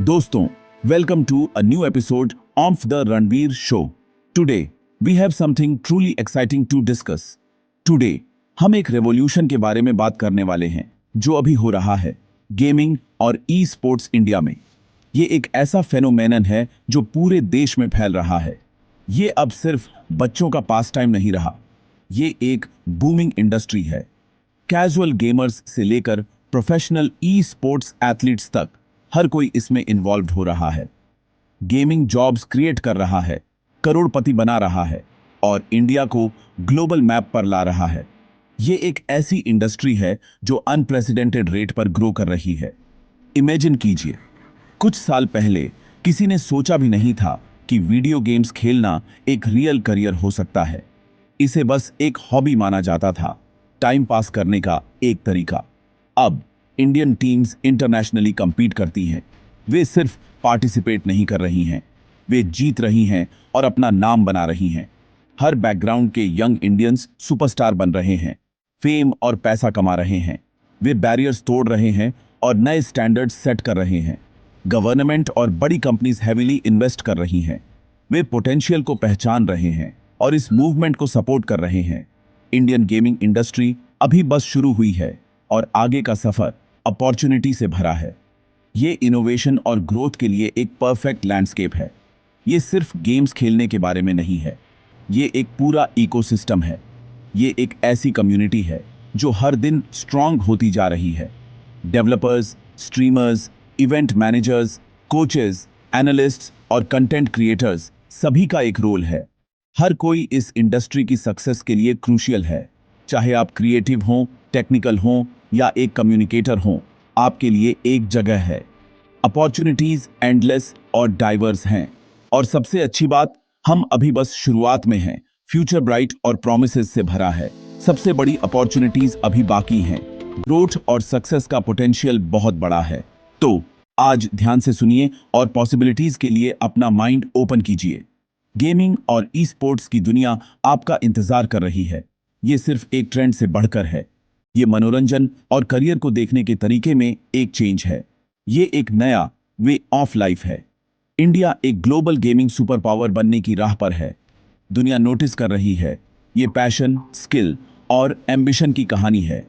Doston, welcome to a new episode of the Ranveer Show. Today, we have something truly exciting to discuss. Today, हम एक revolution के बारे में बात करने वाले हैं जो अभी हो रहा है गेमिंग और ई स्पोर्ट्स इंडिया में। ये एक ऐसा फेनोमेनन है जो पूरे देश में फैल रहा है। ये अब सिर्फ बच्चों का पास टाइम नहीं रहा, ये एक बूमिंग इंडस्ट्री है। कैजुअल गेमर्स से लेकर प्रोफेशनल ई स्पोर्ट्स एथलीट्स तक हर कोई इसमें इन्वॉल्व हो रहा है। गेमिंग जॉब्स क्रिएट कर रहा है, करोड़पति बना रहा है और इंडिया को ग्लोबल मैप पर ला रहा है। ये एक ऐसी इंडस्ट्री है जो अनप्रेसिडेंटेड रेट पर ग्रो कर रही है। इमेजिन कीजिए, कुछ साल पहले किसी ने सोचा भी नहीं था कि वीडियो गेम्स खेलना एक रियल करियर हो सकता है। इसे बस एक हॉबी माना जाता था, टाइम पास करने का एक तरीका। अब इंडियन टीम्स इंटरनेशनली compete करती हैं। वे सिर्फ पार्टिसिपेट नहीं कर रही हैं, वे जीत रही हैं और अपना नाम बना रही हैं। हर बैकग्राउंड के यंग इंडियंस सुपरस्टार बन रहे हैं, फेम और पैसा कमा रहे हैं। वे बैरियर्स तोड़ रहे हैं और नए स्टैंडर्ड्स सेट कर रहे हैं। गवर्नमेंट और बड़ी कंपनीज हैवीली इन्वेस्ट कर रही हैं। वे पोटेंशियल को पहचान रहे हैं और इस मूवमेंट को सपोर्ट कर रहे हैं। इंडियन गेमिंग इंडस्ट्री अभी बस शुरू हुई है और आगे का सफर अपॉर्चुनिटी से भरा है। ये इनोवेशन और ग्रोथ के लिए एक परफेक्ट लैंडस्केप है। ये सिर्फ गेम्स खेलने के बारे में नहीं है, ये एक पूरा इकोसिस्टम है। ये एक ऐसी कम्युनिटी है जो हर दिन स्ट्रांग होती जा रही है। Developers, streamers, event managers, coaches, analysts और कंटेंट क्रिएटर्स सभी का एक रोल है। हर कोई इस इंडस्ट्री की सक्सेस के लिए क्रूशियल है। चाहे आप क्रिएटिव हों, टेक्निकल हों या एक कम्युनिकेटर हों, आपके लिए एक जगह है। अपॉर्चुनिटीज एंडलेस और डाइवर्स हैं। और सबसे अच्छी बात, हम अभी बस शुरुआत में हैं। फ्यूचर ब्राइट और प्रोमिसेस से भरा है। सबसे बड़ी अपॉर्चुनिटीज अभी बाकी हैं। ग्रोथ और सक्सेस का पोटेंशियल बहुत बड़ा है। तो आज ध्यान से सुनिए और पॉसिबिलिटीज के लिए अपना माइंड ओपन कीजिए। गेमिंग और ई स्पोर्ट्स की दुनिया आपका इंतजार कर रही है। ये सिर्फ एक ट्रेंड से बढ़कर है। ये मनोरंजन और करियर को देखने के तरीके में एक चेंज है। ये एक नया वे ऑफ लाइफ है। इंडिया एक ग्लोबल गेमिंग सुपर पावर बनने की राह पर है। दुनिया नोटिस कर रही है। ये पैशन, स्किल और एम्बिशन की कहानी है।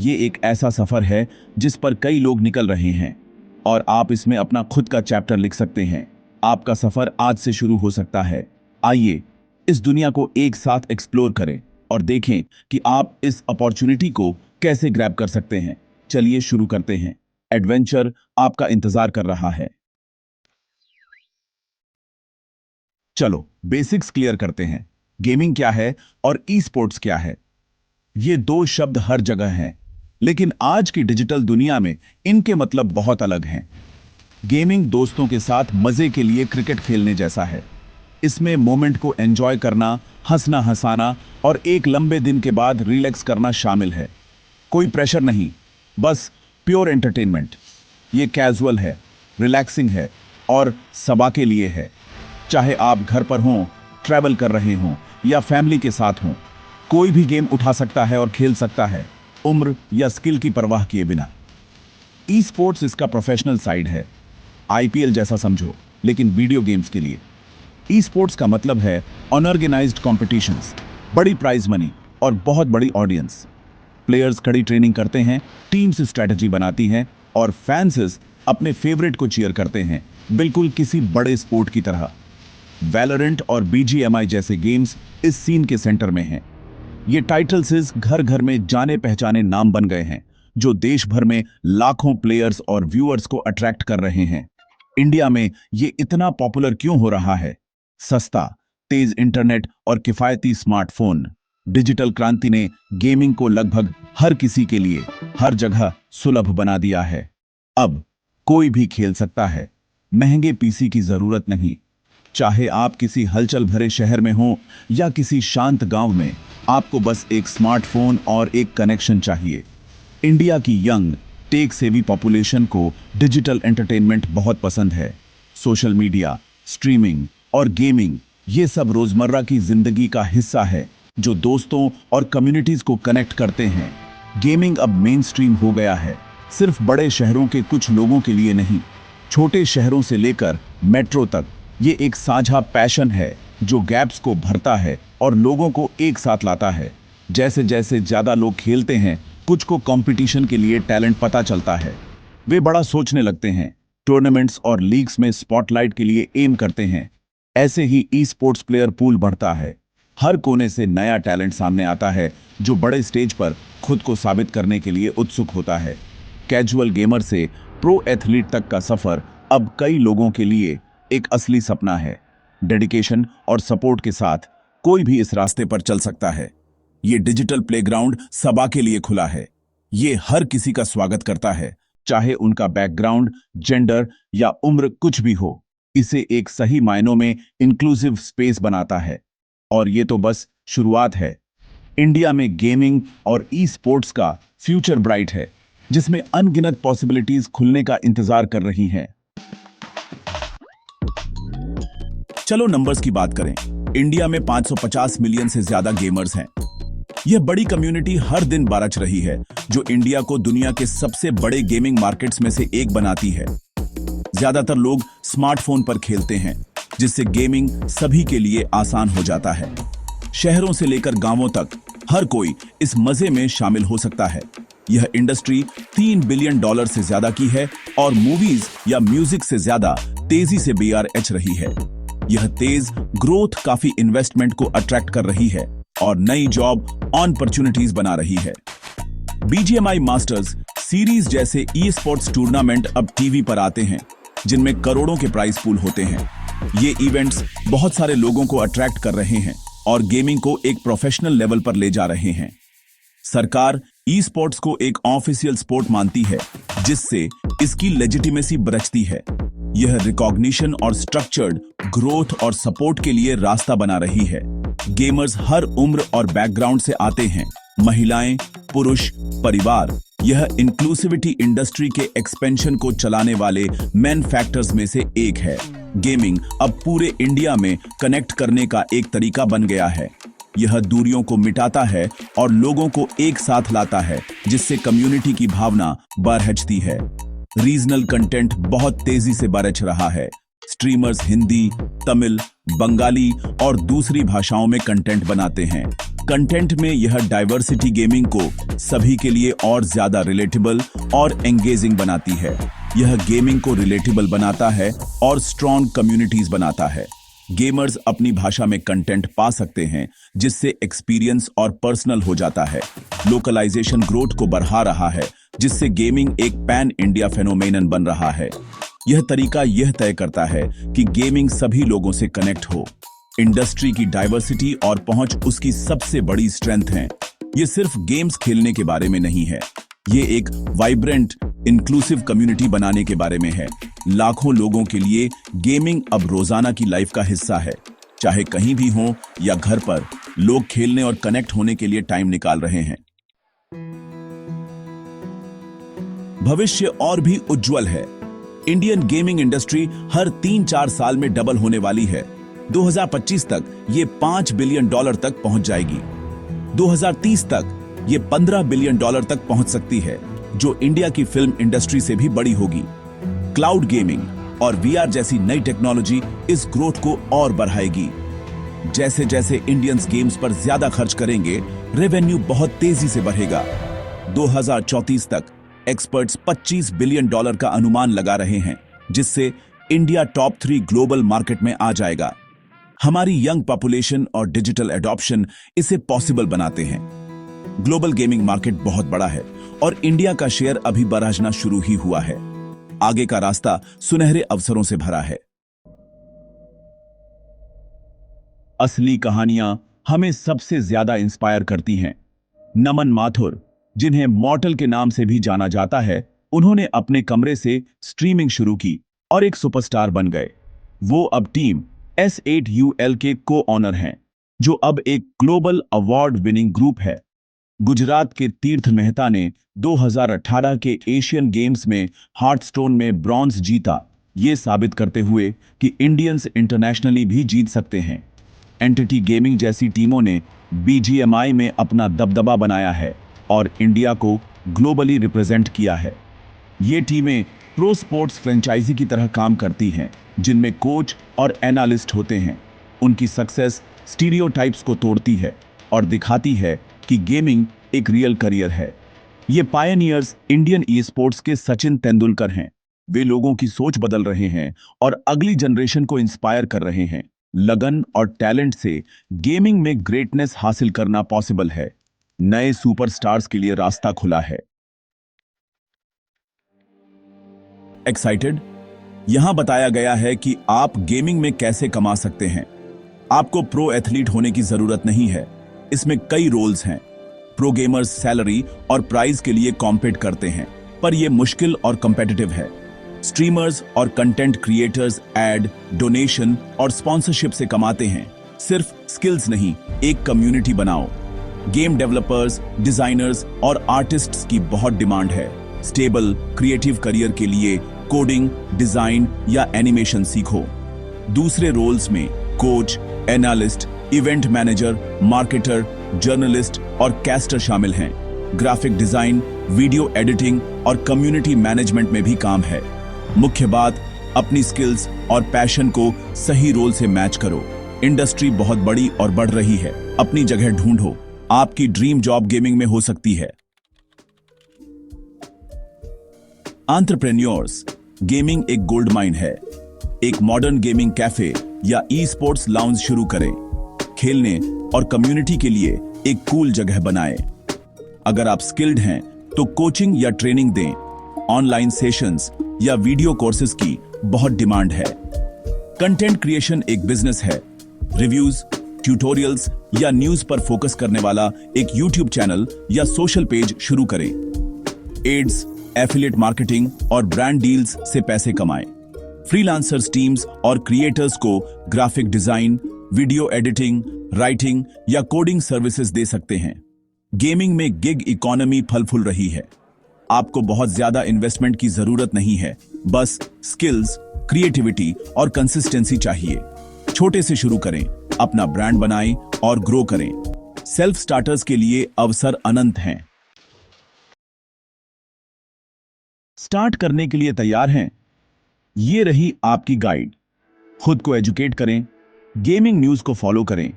ये एक ऐसा सफर है जिस पर कई लोग निकल रहे हैं और आप इसमें अपना खुद का चैप्टर लिख सकते हैं। आपका सफर आज से शुरू हो सकता है। आइए इस दुनिया को एक साथ एक्सप्लोर करें और देखें कि आप इस अपॉर्चुनिटी को कैसे ग्रैब कर सकते हैं। चलिए शुरू करते हैं। एडवेंचर आपका इंतजार कर रहा है। चलो बेसिक्स क्लियर करते हैं। गेमिंग क्या है और ई स्पोर्ट्स क्या है? ये दो शब्द हर जगह हैं, लेकिन आज की डिजिटल दुनिया में इनके मतलब बहुत अलग हैं। गेमिंग दोस्तों के साथ मजे के लिए क्रिकेट खेलने जैसा है। इसमें मोमेंट को एंजॉय करना, हंसना हंसाना और एक लंबे दिन के बाद रिलैक्स करना शामिल है। कोई प्रेशर नहीं, बस प्योर एंटरटेनमेंट। ये कैजुअल है, रिलैक्सिंग है और सबा के लिए है। चाहे आप घर पर हों, ट्रैवल कर रहे हों या फैमिली के साथ हों, कोई भी गेम उठा सकता है और खेल सकता है, उम्र या स्किल की परवाह किए बिना। ई स्पोर्ट्स इसका प्रोफेशनल साइड है। आईपीएल जैसा समझो, लेकिन वीडियो गेम्स के लिए। ई स्पोर्ट्स का मतलब है अनऑर्गेनाइज्ड कॉम्पिटिशंस, बड़ी प्राइज मनी और बहुत बड़ी ऑडियंस। प्लेयर्स कड़ी ट्रेनिंग करते हैं, टीम्स स्ट्रैटेजी बनाती हैं और फैंस अपने फेवरेट को चीयर करते हैं, बिल्कुल किसी बड़े स्पोर्ट की तरह। वैलोरेंट और बीजीएमआई जैसे गेम्स इस सीन के सेंटर में हैं। ये टाइटल्स घर घर में जाने पहचाने नाम बन गए हैं, जो देश भर में लाखों प्लेयर्स और व्यूअर्स को अट्रैक्ट कर रहे हैं। इंडिया में ये इतना पॉपुलर क्यों हो रहा है? सस्ता, तेज इंटरनेट और किफायती स्मार्टफोन। डिजिटल क्रांति ने गेमिंग को लगभग हर किसी के लिए हर जगह सुलभ बना दिया है। अब कोई भी खेल सकता है, महंगे पीसी की जरूरत नहीं। चाहे आप किसी हलचल भरे शहर में हो या किसी शांत गांव में, आपको बस एक स्मार्टफोन और एक कनेक्शन चाहिए। इंडिया की यंग टेक सेवी पॉपुलेशन को डिजिटल एंटरटेनमेंट बहुत पसंद है। सोशल मीडिया, स्ट्रीमिंग और गेमिंग, ये सब रोजमर्रा की जिंदगी का हिस्सा है जो दोस्तों और कम्युनिटीज को कनेक्ट करते हैं। गेमिंग अब मेन स्ट्रीम हो गया है, सिर्फ बड़े शहरों के कुछ लोगों के लिए नहीं। छोटे शहरों से लेकर मेट्रो तक ये एक साझा पैशन है जो गैप्स को भरता है और लोगों को एक साथ लाता है। जैसे जैसे ज्यादा लोग खेलते हैं, कुछ को कंपटीशन के लिए टैलेंट पता चलता है, वे बड़ा सोचने लगते हैं, टूर्नामेंट्स और लीग्स में स्पॉटलाइट के लिए एम करते हैं। ऐसे ही ई स्पोर्ट्स प्लेयर पूल बढ़ता है। हर कोने से नया टैलेंट सामने आता है जो बड़े स्टेज पर खुद को साबित करने के लिए उत्सुक होता है। कैजुअल गेमर से प्रो एथलीट तक का सफर अब कई लोगों के लिए एक असली सपना है। डेडिकेशन और सपोर्ट के साथ कोई भी इस रास्ते पर चल सकता है। ये डिजिटल प्लेग्राउंड सबा के लिए खुला है। ये हर किसी का स्वागत करता है, चाहे उनका बैकग्राउंड, जेंडर या उम्र कुछ भी हो। इसे एक सही मायनों में इंक्लूसिव स्पेस बनाता है। और ये तो बस शुरुआत है। इंडिया में गेमिंग और ई स्पोर्ट्स का फ्यूचर ब्राइट है, जिसमें अनगिनत पॉसिबिलिटीज खुलने का इंतजार कर रही हैं। चलो नंबर्स की बात करें। इंडिया में 550 मिलियन से ज्यादा गेमर्स हैं। यह बड़ी कम्युनिटी हर दिन बरछ रही है, जो इंडिया को दुनिया के सबसे बड़े गेमिंग मार्केट्स में से एक बनाती है। ज्यादातर लोग स्मार्टफोन पर खेलते हैं, जिससे गेमिंग सभी के लिए आसान हो जाता है। शहरों से लेकर गांवों तक हर कोई इस मजे में शामिल हो सकता है। यह इंडस्ट्री $3 बिलियन से ज्यादा की है और मूवीज या म्यूजिक से ज्यादा तेजी से BRH रही है। यह तेज ग्रोथ काफी इन्वेस्टमेंट को अट्रैक्ट कर रही है और नई जॉब अपॉर्चुनिटीज बना रही है। BGMI मास्टर्स सीरीज जैसे ई स्पोर्ट्स टूर्नामेंट अब टीवी पर आते हैं, जिनमें करोड़ों के प्राइस पूल होते हैं। ये इवेंट्स बहुत सारे लोगों को अट्रैक्ट कर रहे हैं और गेमिंग को एक प्रोफेशनल लेवल पर ले जा रहे हैं। सरकार ई स्पोर्ट्स को एक ऑफिशियल स्पोर्ट मानती है, जिससे इसकी लेजिटिमेसी बरछती है। यह रिकॉग्निशन और स्ट्रक्चर्ड ग्रोथ और सपोर्ट के लिए रास्ता बना रही है। गेमर्स हर उम्र और बैकग्राउंड से आते हैं, महिलाएं, पुरुष, परिवार। यह इंक्लूसिविटी इंडस्ट्री के एक्सपेंशन को चलाने वाले मेन फैक्टर्स में से एक है। गेमिंग अब पूरे इंडिया में कनेक्ट करने का एक तरीका बन गया है। यह दूरियों को मिटाता है और लोगों को एक साथ लाता है, जिससे कम्युनिटी की भावना बरहचती है। रीजनल कंटेंट बहुत तेजी से बरछ रहा है। स्ट्रीमर्स हिंदी, तमिल, बंगाली और दूसरी भाषाओं में कंटेंट बनाते हैं। कंटेंट में यह डाइवर्सिटी गेमिंग को सभी के लिए और ज्यादा रिलेटेबल और एंगेजिंग बनाती है। यह गेमिंग को रिलेटेबल बनाता है और स्ट्रॉन्ग कम्युनिटीज बनाता है। गेमर्स अपनी भाषा में कंटेंट पा सकते हैं, जिससे एक्सपीरियंस और पर्सनल हो जाता है। लोकलाइजेशन ग्रोथ को बढ़ा रहा है, जिससे गेमिंग एक पैन इंडिया फेनोमेनन बन रहा है। यह तरीका यह तय करता है कि गेमिंग सभी लोगों से कनेक्ट हो। इंडस्ट्री की डाइवर्सिटी और पहुंच उसकी सबसे बड़ी स्ट्रेंथ है। ये सिर्फ गेम्स खेलने के बारे में नहीं है, ये एक वाइब्रेंट इंक्लूसिव कम्युनिटी बनाने के बारे में है। लाखों लोगों के लिए गेमिंग अब रोजाना की लाइफ का हिस्सा है। चाहे कहीं भी हो या घर पर, लोग खेलने और कनेक्ट होने के लिए टाइम निकाल रहे हैं। भविष्य और भी उज्जवल है। इंडियन गेमिंग इंडस्ट्री हर 3-4 साल में डबल होने वाली है। 2025 तक ये $5 बिलियन तक पहुंच जाएगी। 2030 तक ये $15 बिलियन तक पहुंच सकती है, जो इंडिया की फिल्म इंडस्ट्री से भी बड़ी होगी। क्लाउड गेमिंग और VR जैसी नई टेक्नोलॉजी इस ग्रोथ को और बढ़ाएगी। जैसे जैसे इंडियंस गेम्स पर ज्यादा खर्च करेंगे, रेवेन्यू बहुत तेजी से बढ़ेगा। 2034 तक एक्सपर्ट्स $25 बिलियन का अनुमान लगा रहे हैं, जिससे इंडिया टॉप 3 ग्लोबल मार्केट में आ जाएगा। हमारी यंग पॉपुलेशन और डिजिटल एडॉप्शन इसे पॉसिबल बनाते हैं। ग्लोबल गेमिंग मार्केट बहुत बड़ा है और इंडिया का शेयर अभी बरहजना शुरू ही हुआ है। आगे का रास्ता सुनहरे अवसरों से भरा है। असली कहानियां हमें सबसे ज्यादा इंस्पायर करती हैं। नमन माथुर, जिन्हें मॉर्टल के नाम से भी जाना जाता है, उन्होंने अपने कमरे से स्ट्रीमिंग शुरू की और एक सुपरस्टार बन गए। वो अब टीम S8UL के को-ऑनर हैं, जो अब एक ग्लोबल अवार्ड विनिंग ग्रुप है। गुजरात के तीर्थ मेहता ने 2018 के एशियन गेम्स में हार्टस्टोन में ब्रॉन्ज जीता, ये साबित करते हुए कि इंडियंस इंटरनेशनली भी जीत सकते हैं। एंटिटी गेमिंग जैसी टीमों ने BGMI में अपना दबदबा बनाया है और इंडिया को ग्लोबली रिप्रेजेंट किया है। ये टीमें प्रो स्पोर्ट्स फ्रेंचाइजी की तरह काम करती हैं, जिनमें कोच और एनालिस्ट होते हैं। उनकी सक्सेस स्टीरियोटाइप्स को तोड़ती है और दिखाती है कि गेमिंग एक रियल करियर है। ये पायनियर्स इंडियन ई स्पोर्ट्स के सचिन तेंदुलकर हैं। वे लोगों की सोच बदल रहे हैं और अगली जनरेशन को इंस्पायर कर रहे हैं। लगन और टैलेंट से गेमिंग में ग्रेटनेस हासिल करना पॉसिबल है। नए सुपरस्टार्स के लिए रास्ता खुला है। एक्साइटेड? यहां बताया गया है कि आप गेमिंग में कैसे कमा सकते हैं। आपको प्रो एथलीट होने की जरूरत नहीं है। इसमें कई रोल्स हैं। प्रो गेमर्स सैलरी और प्राइज के लिए कॉम्पीट करते हैं, पर यह मुश्किल और कॉम्पिटिटिव है। स्ट्रीमर्स और कंटेंट क्रिएटर्स एड, डोनेशन और स्पॉन्सरशिप से कमाते हैं। सिर्फ स्किल्स नहीं, एक कम्युनिटी बनाओ। गेम डेवलपर्स, डिजाइनर्स और आर्टिस्ट्स की बहुत डिमांड है। स्टेबल क्रिएटिव करियर के लिए कोडिंग, डिजाइन या एनिमेशन सीखो। दूसरे रोल्स में coach, analyst, event manager, marketer, journalist और कैस्टर शामिल हैं। ग्राफिक डिजाइन, वीडियो एडिटिंग और कम्युनिटी मैनेजमेंट में भी काम है। मुख्य बात, अपनी स्किल्स और पैशन को सही रोल से मैच करो। इंडस्ट्री बहुत बड़ी और बढ़ रही है। अपनी जगह ढूंढो। आपकी ड्रीम जॉब गेमिंग में हो सकती है। एंटरप्रेन्योर्स, गेमिंग एक गोल्ड माइन है। एक मॉडर्न गेमिंग कैफे या ई स्पोर्ट्स लाउंज शुरू करें। खेलने और कम्युनिटी के लिए एक कूल जगह बनाएं। अगर आप स्किल्ड हैं तो कोचिंग या ट्रेनिंग दें। ऑनलाइन सेशंस या वीडियो कोर्सेज की बहुत डिमांड है। कंटेंट क्रिएशन एक बिजनेस है। रिव्यूज, ट्यूटोरियल्स या न्यूज पर फोकस करने वाला एक यूट्यूब चैनल या सोशल पेज शुरू करें। एड्स, एफिलिएट मार्केटिंग और ब्रांड डील्स से पैसे कमाएं। फ्रीलांसर्स टीम्स और क्रिएटर्स को graphic design, video editing, writing या कोडिंग सर्विसेज दे सकते हैं। गेमिंग में गिग इकोनॉमी फल फूल रही है। आपको बहुत ज्यादा इन्वेस्टमेंट की जरूरत नहीं है। बस स्किल्स, क्रिएटिविटी और कंसिस्टेंसी चाहिए। छोटे से शुरू करें, अपना ब्रांड बनाएं और ग्रो करें। सेल्फ स्टार्टर्स के लिए अवसर अनंत हैं। स्टार्ट करने के लिए तैयार हैं? ये रही आपकी गाइड। खुद को एजुकेट करें, गेमिंग न्यूज को फॉलो करें,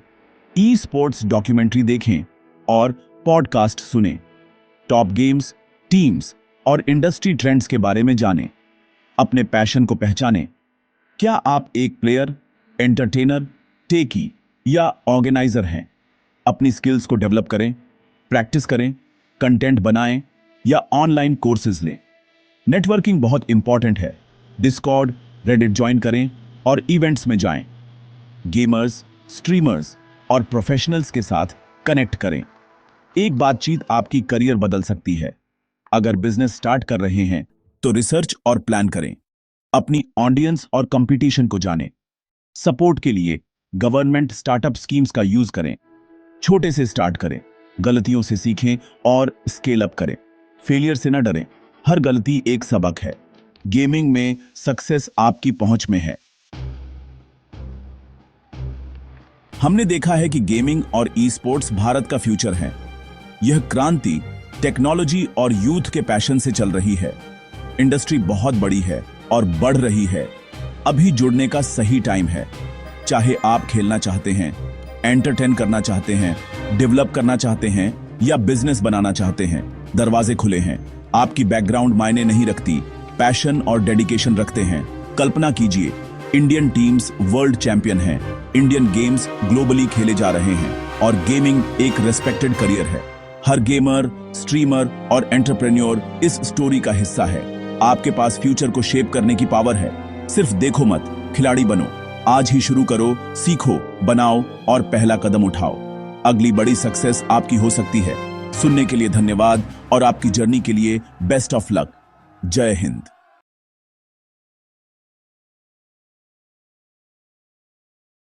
ई स्पोर्ट्स डॉक्यूमेंट्री देखें और पॉडकास्ट सुनें। टॉप गेम्स, टीम्स और इंडस्ट्री ट्रेंड्स के बारे में जानें। अपने पैशन को पहचानें। क्या आप एक प्लेयर, एंटरटेनर, टेकी या ऑर्गेनाइजर हैं? अपनी स्किल्स को डेवलप करें, प्रैक्टिस करें, कंटेंट बनाएं या ऑनलाइन कोर्सेज लें। नेटवर्किंग बहुत इंपॉर्टेंट है। डिस्कॉर्ड, रेडिट ज्वाइन करें और इवेंट्स में जाएं। गेमर्स, स्ट्रीमर्स और प्रोफेशनल्स के साथ कनेक्ट करें। एक बातचीत आपकी करियर बदल सकती है। अगर बिजनेस स्टार्ट कर रहे हैं तो रिसर्च और प्लान करें। अपनी ऑडियंस और कंपटीशन को जानें। सपोर्ट के लिए गवर्नमेंट स्टार्टअप स्कीम्स का यूज करें। छोटे से स्टार्ट करें, गलतियों से सीखें और स्केल अप करें। फेलियर से न डरें, हर गलती एक सबक है। गेमिंग में सक्सेस आपकी पहुंच में है। हमने देखा है कि गेमिंग और ई स्पोर्ट्स भारत का फ्यूचर है। यह क्रांति टेक्नोलॉजी और यूथ के पैशन से चल रही है। इंडस्ट्री बहुत बड़ी है और बढ़ रही है। अभी जुड़ने का सही टाइम है। चाहे आप खेलना चाहते हैं, एंटरटेन करना चाहते हैं, डेवलप करना चाहते हैं या बिजनेस बनाना चाहते हैं, दरवाजे खुले हैं। आपकी बैकग्राउंड मायने नहीं रखती, पैशन और डेडिकेशन रखते हैं। कल्पना कीजिए, इंडियन टीम्स वर्ल्ड चैंपियन हैं, इंडियन गेम्स ग्लोबली खेले जा रहे हैं और गेमिंग एक रेस्पेक्टेड करियर है। हर गेमर, स्ट्रीमर और एंटरप्रेन्योर इस स्टोरी का हिस्सा है। आपके पास फ्यूचर को शेप करने की पावर है। सिर्फ देखो मत, खिलाड़ी बनो। आज ही शुरू करो, सीखो, बनाओ और पहला कदम उठाओ। अगली बड़ी सक्सेस आपकी हो सकती है। सुनने के लिए धन्यवाद और आपकी जर्नी के लिए बेस्ट ऑफ लक। जय हिंद।